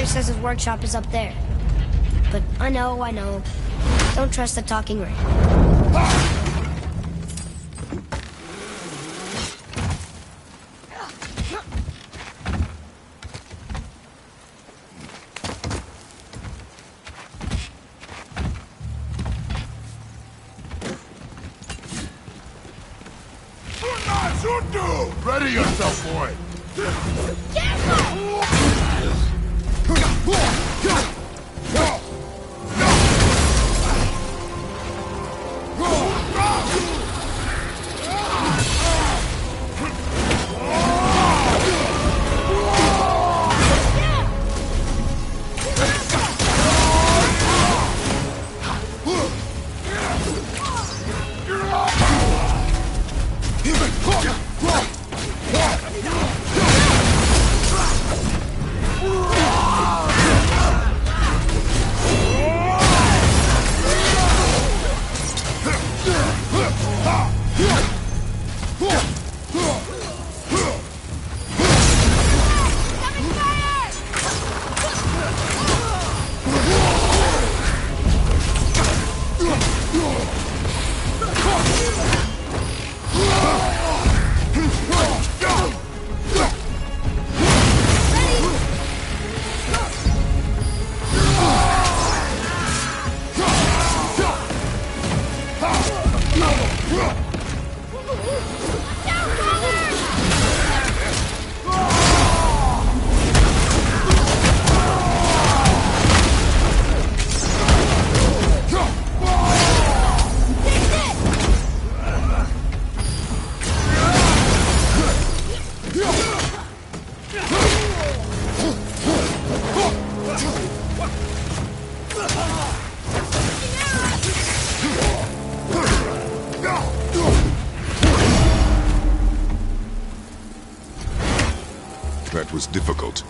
Speaker 2: Says his workshop is up there. But I know. Don't trust the talking ring.
Speaker 1: Ready yourself, boy! That was difficult.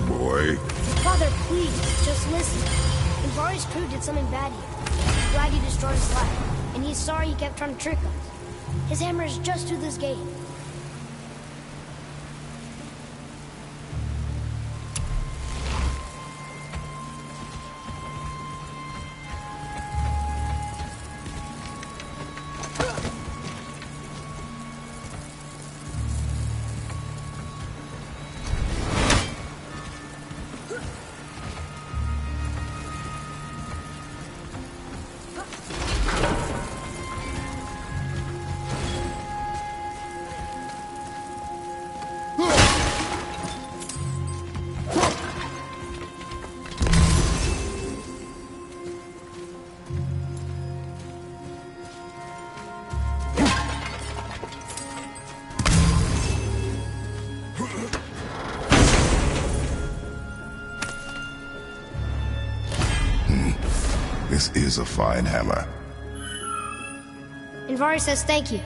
Speaker 1: Boy.
Speaker 2: Father, please, just listen. Ivari's crew did something bad here. He's glad you destroyed his life, and he's sorry he kept trying to trick us. His hammer is just through this gate.
Speaker 1: This is a fine hammer.
Speaker 2: And Vari says thank you.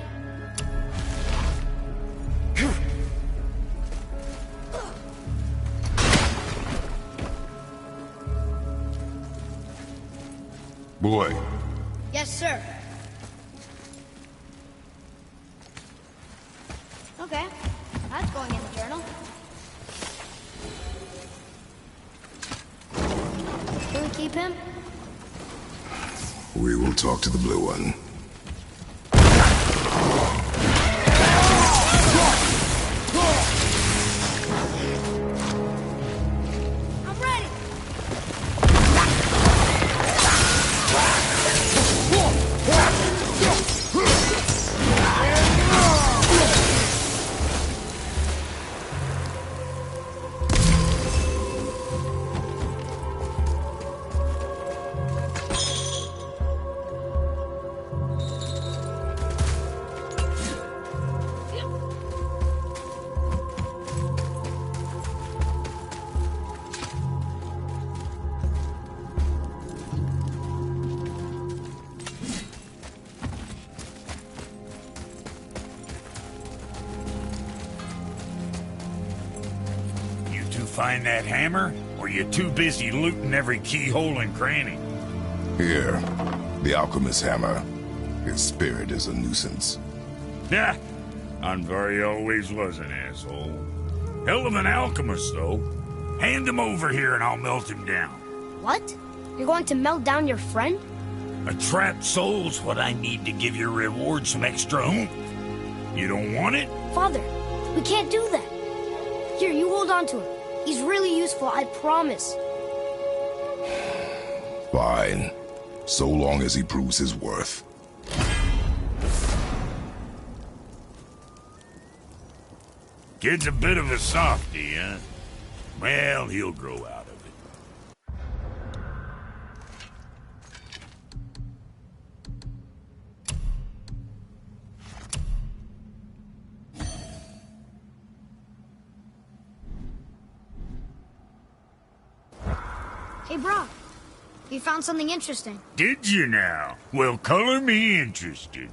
Speaker 1: Boy.
Speaker 2: Yes, sir. Okay, that's going in the journal. Can we keep him?
Speaker 1: We will talk to the blue one.
Speaker 2: I'm ready!
Speaker 7: Find that hammer, or you too busy looting every keyhole and cranny?
Speaker 1: Here, the alchemist's hammer. His spirit is a nuisance.
Speaker 7: Yeah, Anvari always was an asshole. Hell of an alchemist, though. Hand him over here and I'll melt him down.
Speaker 2: What? You're going to melt down your friend?
Speaker 7: A trapped soul's what I need to give your reward some extra oomph. You don't want it?
Speaker 2: Father, we can't do that. Here, you hold on to him. He's really useful, I promise.
Speaker 1: Fine. So long as he proves his worth.
Speaker 7: Kid's a bit of a softy, huh? Well, he'll grow out of it.
Speaker 2: Hey, Brock. You found something interesting.
Speaker 7: Did you now? Well, color me interested.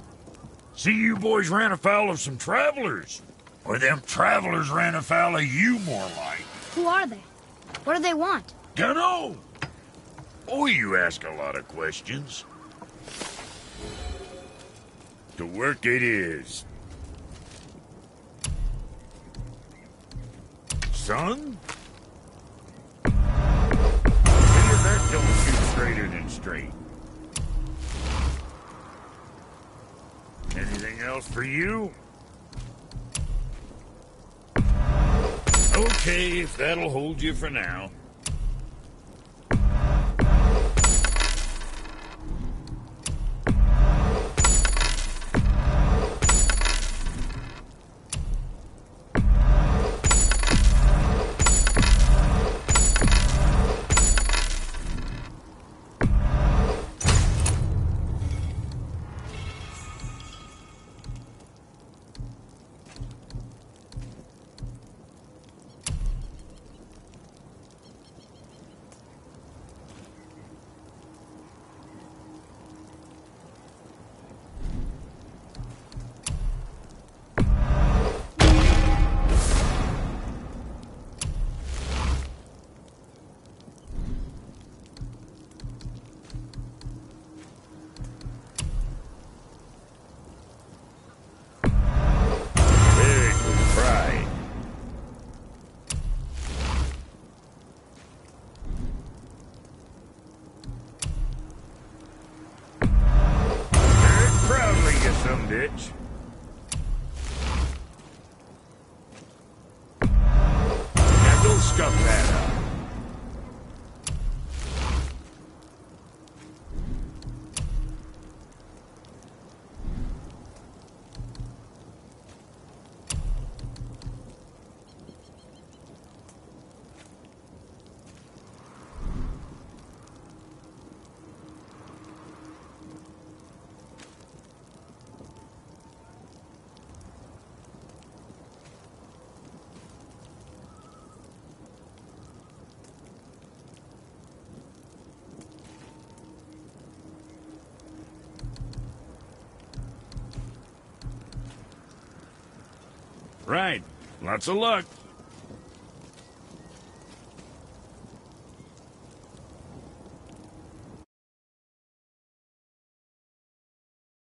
Speaker 7: See, you boys ran afoul of some travelers. Or them travelers ran afoul of you, more like.
Speaker 2: Who are they? What do they want?
Speaker 7: Dunno. Oh, you ask a lot of questions. To work it is. Son? That don't shoot straighter than straight. Anything else for you? Okay, if that'll hold you for now. Bitch. Now go scuff that up. Right. Lots of luck.